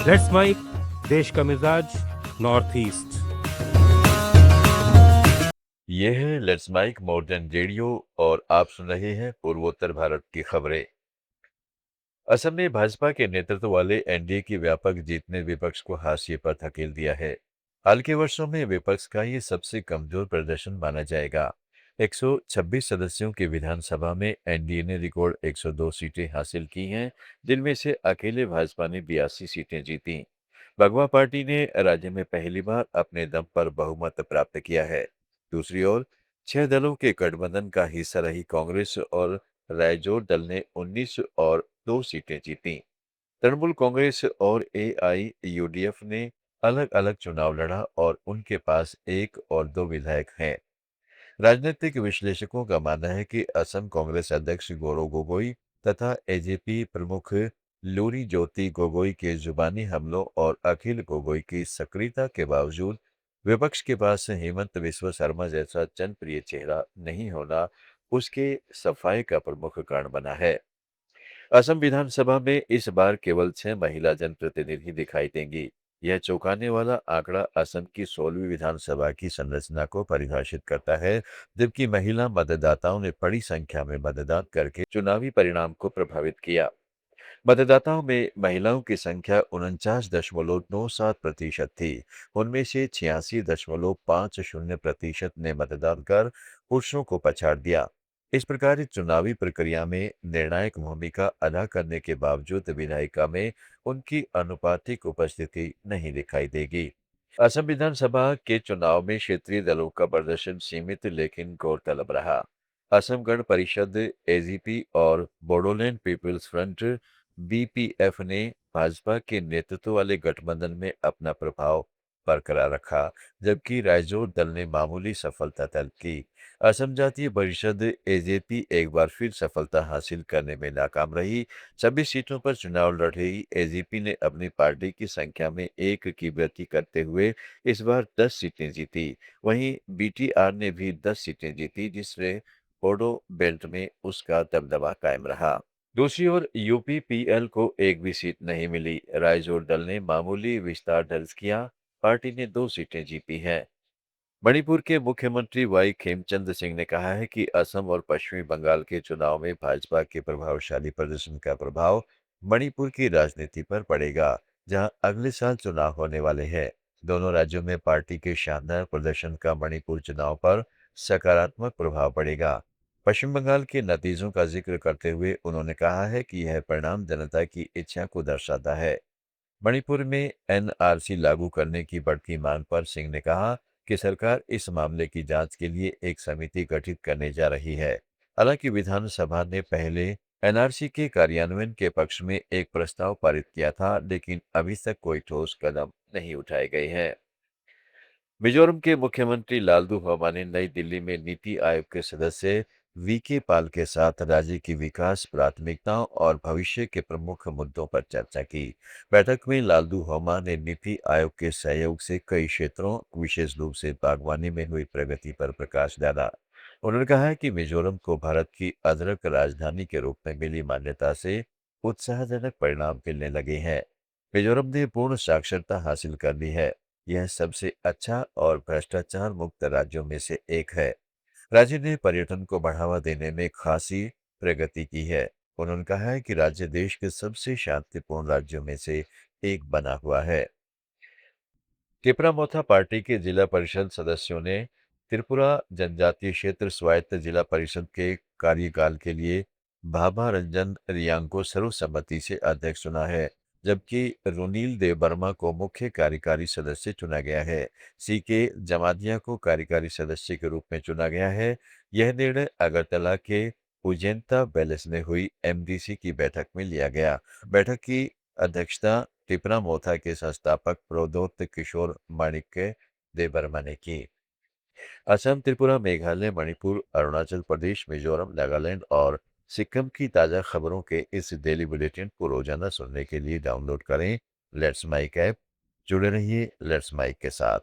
Let's mic, देश का मिजाज, नॉर्थ ईस्ट। ये है लेट्स माइक मॉडर्न रेडियो और आप सुन रहे हैं पूर्वोत्तर भारत की खबरें। असम में भाजपा के नेतृत्व वाले एनडीए की व्यापक जीत ने विपक्ष को हाशिए पर धकेल दिया है। हाल के वर्षों में विपक्ष का ये सबसे कमजोर प्रदर्शन माना जाएगा। 126 सदस्यों की विधानसभा में एनडीए ने रिकॉर्ड 102 सीटें हासिल की हैं, जिनमें से अकेले भाजपा ने 82 सीटें जीती। भगवा पार्टी ने राज्य में पहली बार अपने दम पर बहुमत प्राप्त किया है। दूसरी ओर 6 दलों के गठबंधन का हिस्सा रही कांग्रेस और रायजोर दल ने 19 और 2 सीटें जीतीं। तृणमूल कांग्रेस और एआईयूडीएफ ने अलग अलग चुनाव लड़ा और उनके पास 1 और 2 विधायक हैं। राजनीतिक विश्लेषकों का मानना है कि असम कांग्रेस अध्यक्ष गौरव गोगोई तथा एजेपी प्रमुख लूरी ज्योति गोगोई के जुबानी हमलों और अखिल गोगोई की सक्रियता के बावजूद विपक्ष के पास हेमंत बिस्वा शर्मा जैसा जनप्रिय चेहरा नहीं होना उसके सफाई का प्रमुख कारण बना है। असम विधानसभा में इस बार केवल 6 महिला जनप्रतिनिधि दिखाई देंगी। यह चौंकाने वाला आंकड़ा असम की 16वीं विधानसभा की संरचना को परिभाषित करता है, जबकि महिला मतदाताओं ने बड़ी संख्या में मतदान करके चुनावी परिणाम को प्रभावित किया। मतदाताओं में महिलाओं की संख्या 49.97% थी। उनमें से 86.50% ने मतदान कर पुरुषों को पछाड़ दिया। इस प्रकार इस चुनावी प्रक्रिया में निर्णायक भूमिका अदा करने के बावजूद विधायिका में उनकी अनुपातिक उपस्थिति नहीं दिखाई देगी। असम विधानसभा के चुनाव में क्षेत्रीय दलों का प्रदर्शन सीमित लेकिन गौरतलब रहा। असम गण परिषद एजीपी और बोडोलैंड पीपल्स फ्रंट बीपीएफ ने भाजपा के नेतृत्व वाले गठबंधन में अपना प्रभाव बरकरार रखा, जबकि रायजोर दल ने मामूली सफलता दर्ज की। असम जातीय परिषद एजेपी एक बार फिर सफलता हासिल करने में नाकाम रही। सभी सीटों पर चुनाव लड़ रही एजेपी ने अपनी पार्टी की संख्या में 1 की वृद्धि करते हुए इस बार 10 सीटें जीती। वहीं बीटीआर ने भी 10 सीटें जीती, जिससे बोडो बेल्ट में उसका दबदबा कायम रहा। दूसरी ओर यूपीपीएल को एक भी सीट नहीं मिली। रायजोर दल ने मामूली विस्तार दर्ज किया। पार्टी ने 2 सीटें जीती हैं। मणिपुर के मुख्यमंत्री वाई खेमचंद सिंह ने कहा है कि असम और पश्चिमी बंगाल के चुनाव में भाजपा के प्रभावशाली प्रदर्शन का प्रभाव मणिपुर की राजनीति पर पड़ेगा, जहां अगले साल चुनाव होने वाले हैं। दोनों राज्यों में पार्टी के शानदार प्रदर्शन का मणिपुर चुनाव पर सकारात्मक प्रभाव पड़ेगा। पश्चिम बंगाल के नतीजों का जिक्र करते हुए उन्होंने कहा है कि यह परिणाम जनता की इच्छा को दर्शाता है। मणिपुर में एनआरसी लागू करने की बढ़ती मांग पर सिंह ने कहा कि सरकार इस मामले की जांच के लिए एक समिति गठित करने जा रही है। हालांकि विधानसभा ने पहले एनआरसी के कार्यान्वयन के पक्ष में एक प्रस्ताव पारित किया था, लेकिन अभी तक कोई ठोस कदम नहीं उठाए गए हैं। मिजोरम के मुख्यमंत्री लालदू हवा ने नई दिल्ली में नीति आयोग के सदस्य वीके पाल के साथ राज्य की विकास प्राथमिकताओं और भविष्य के प्रमुख मुद्दों पर चर्चा की। बैठक में लालदू हवा ने नीति आयोग के सहयोग से कई क्षेत्रों, विशेष रूप से बागवानी में हुई प्रगति पर प्रकाश डाला। उन्होंने कहा है कि मिजोरम को भारत की अदरक राजधानी के रूप में मिली मान्यता से उत्साहजनक परिणाम मिलने लगे हैं। मिजोरम ने पूर्ण साक्षरता हासिल कर ली है। यह सबसे अच्छा और भ्रष्टाचार मुक्त राज्यों में से एक है। राज्य ने पर्यटन को बढ़ावा देने में खासी प्रगति की है। उन्होंने कहा है कि राज्य देश के सबसे शांतिपूर्ण राज्यों में से एक बना हुआ है। तिपरा-मोथा पार्टी के जिला परिषद सदस्यों ने त्रिपुरा जनजातीय क्षेत्र स्वायत्त जिला परिषद के कार्यकाल के लिए भाभा रंजन रियांग को सर्वसम्मति से अध्यक्ष चुना है, जबकि रुनील देव वर्मा को मुख्य कार्यकारी सदस्य चुना गया है। सीके जमातिया को कार्यकारी सदस्य के रूप में चुना गया है। यह निर्णय अगरतला के उजेंता पैलेस में हुई एमडीसी की बैठक में लिया गया। बैठक की अध्यक्षता तिपरा मोथा के संस्थापक प्रोद्योत किशोर माणिक्य देबबर्मा ने की। असम, त्रिपुरा, मेघालय, मणिपुर, अरुणाचल प्रदेश, मिजोरम, नागालैंड और सिक्किम की ताज़ा खबरों के इस डेली बुलेटिन को रोजाना सुनने के लिए डाउनलोड करें लेट्स माइक ऐप। जुड़े रहिए लेट्स माइक के साथ।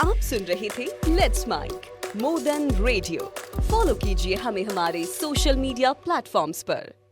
आप सुन रहे थे let's mike more than radio. Follow कीजिए हमें हमारे सोशल मीडिया प्लेटफॉर्म्स पर।